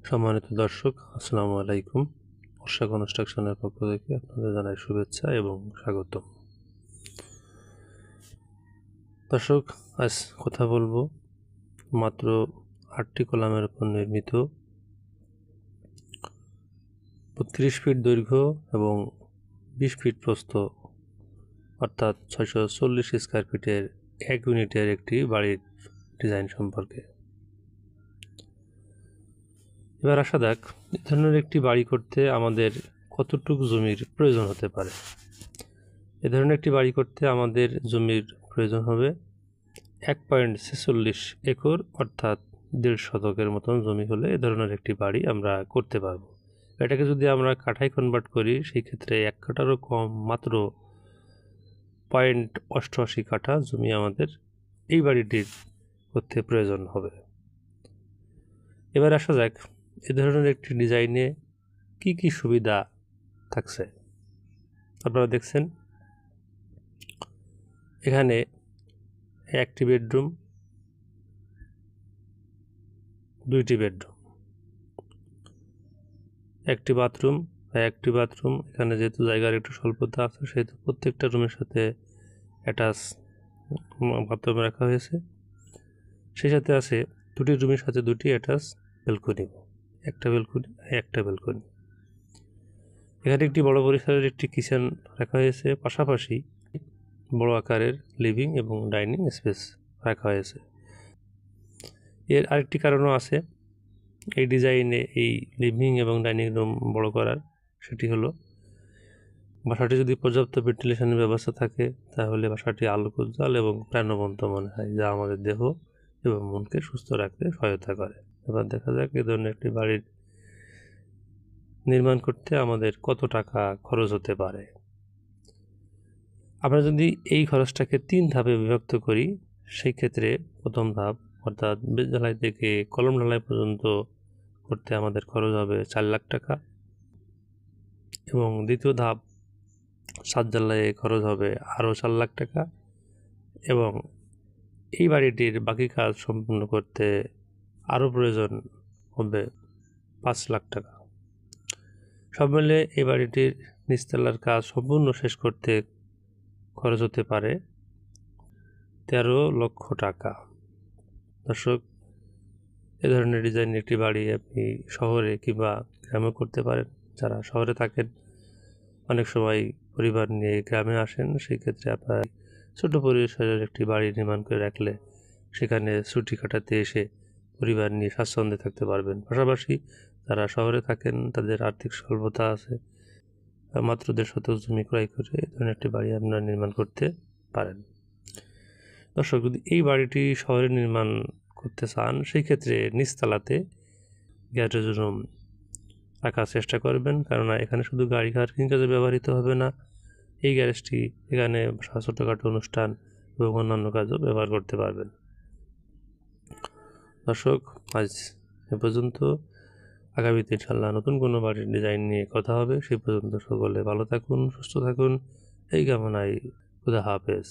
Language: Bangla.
সম্মানিত দর্শক, আসসালামু আলাইকুম। বর্ষা কনস্ট্রাকশনের পক্ষ থেকে আপনাদের জানাই শুভেচ্ছা এবং স্বাগতম। দর্শক, আজ কথা বলবো মাত্র 8টি কলামের উপর নির্মিত 32 ফিট দৈর্ঘ্য এবং 20 ফিট প্রস্থ অর্থাৎ 640 স্কয়ার ফিটের 1 ইউনিটের একটি বাড়ির ডিজাইন সম্পর্কে। এবার আসা যাক, এ ধরনের একটি বাড়ি করতে আমাদের কতটুকু জমির প্রয়োজন হতে পারে। এ ধরনের একটি বাড়ি করতে আমাদের জমির প্রয়োজন হবে 1.46 একর অর্থাৎ 1.5 শতকের মতন জমি হলে এ ধরনের একটি বাড়ি আমরা করতে পারবো। এটাকে যদি আমরা কাঠায় কনভার্ট করি সেই ক্ষেত্রে 1 কাঠারও কম মাত্র 0.88 কাঠা জমি আমাদের এই বাড়িটির করতে প্রয়োজন হবে। এবার আসা যাক, এ ধরনের একটি ডিজাইনে কি কি সুবিধা থাকছে। আপনারা দেখছেন এখানে একটি বেডরুম, 2টি বেডরুম, একটি বাথরুম। এখানে যেহেতু জায়গার একটু স্বল্পতা আছে সেহেতু প্রত্যেকটা রুমের সাথে অ্যাটাচ বাথরুম রাখা হয়েছে। সেই সাথে আছে 2টি রুমের সাথে 2টি অ্যাটাচ ব্যালকনি, একটা ব্যালকনি। এখানে একটি বড় পরিসরের একটি কিচেন রাখা হয়েছে, পাশাপাশি বড় আকারের লিভিং এবং ডাইনিং স্পেস রাখা হয়েছে। এর আরেকটি কারণও আছে এই ডিজাইনে এই লিভিং এবং ডাইনিং রুম বড় করার, সেটি হলো বাসাটি যদি পর্যাপ্ত ভেন্টিলেশনের ব্যবস্থা থাকে তাহলে বাসাটি আলোকোজ্জ্বল এবং প্রাণবন্ত মনে হয়, যা আমাদের দেহ এবং মনকে সুস্থ রাখতে সহায়তা করে। এবার দেখা যাক এ ধরনের একটি বাড়ির নির্মাণ করতে আমাদের কত টাকা খরচ হতে পারে। আমরা যদি এই খরচটাকে 3 ধাপে বিভক্ত করি সেই ক্ষেত্রে প্রথম ধাপ অর্থাৎ বেজ ঢালাই থেকে কলম ঢালাই পর্যন্ত করতে আমাদের খরচ হবে 4 লাখ টাকা এবং দ্বিতীয় ধাপ ছাদ ঢালাইয়ে খরচ হবে আরও 4 লাখ টাকা এবং এই বাড়িটির বাকি কাজ সম্পূর্ণ করতে আরও প্রয়োজন হবে 5 লাখ টাকা। সব মিলে এই বাড়িটির নিচতলার কাজ সম্পূর্ণ শেষ করতে খরচ হতে পারে 13 লক্ষ টাকা। দর্শক, এ ধরনের ডিজাইন একটি বাড়ি আপনি শহরে কিংবা গ্রামে করতে পারেন। যারা শহরে থাকেন অনেক সময় পরিবার নিয়ে গ্রামে আসেন, সেই ক্ষেত্রে আপনার ছোট পরিসরের একটি বাড়ি নির্মাণ করে রাখলে সেখানে ছুটি কাটাতে এসে পরিবার নিয়ে স্বাচ্ছন্দ্যে থাকতে পারবেন। পাশাপাশি যারা শহরে থাকেন তাদের আর্থিক স্বল্পতা আছে, মাত্র 1.5 শতক জমি ক্রয় করে এ ধরনের একটি বাড়ি আপনারা নির্মাণ করতে পারেন। দর্শক, যদি এই বাড়িটি শহরে নির্মাণ করতে চান সেই ক্ষেত্রে নিচতলাতে গ্যারেজ রুম রাখার চেষ্টা করবেন, কেননা এখানে শুধু গাড়ি পার্কিং কাজে ব্যবহৃত হবে না, এই গ্যারেজটি এখানে ছোটোখাটো অনুষ্ঠান এবং অন্যান্য কাজও ব্যবহার করতে পারবেন। দর্শক, আজ এ পর্যন্ত। আগামীতে ইনশাআল্লাহ নতুন কোনো বাড়ির ডিজাইন নিয়ে কথা হবে। সেই পর্যন্ত সকলে ভালো থাকুন, সুস্থ থাকুন, এই কামনায়। খুদা হাফেজ।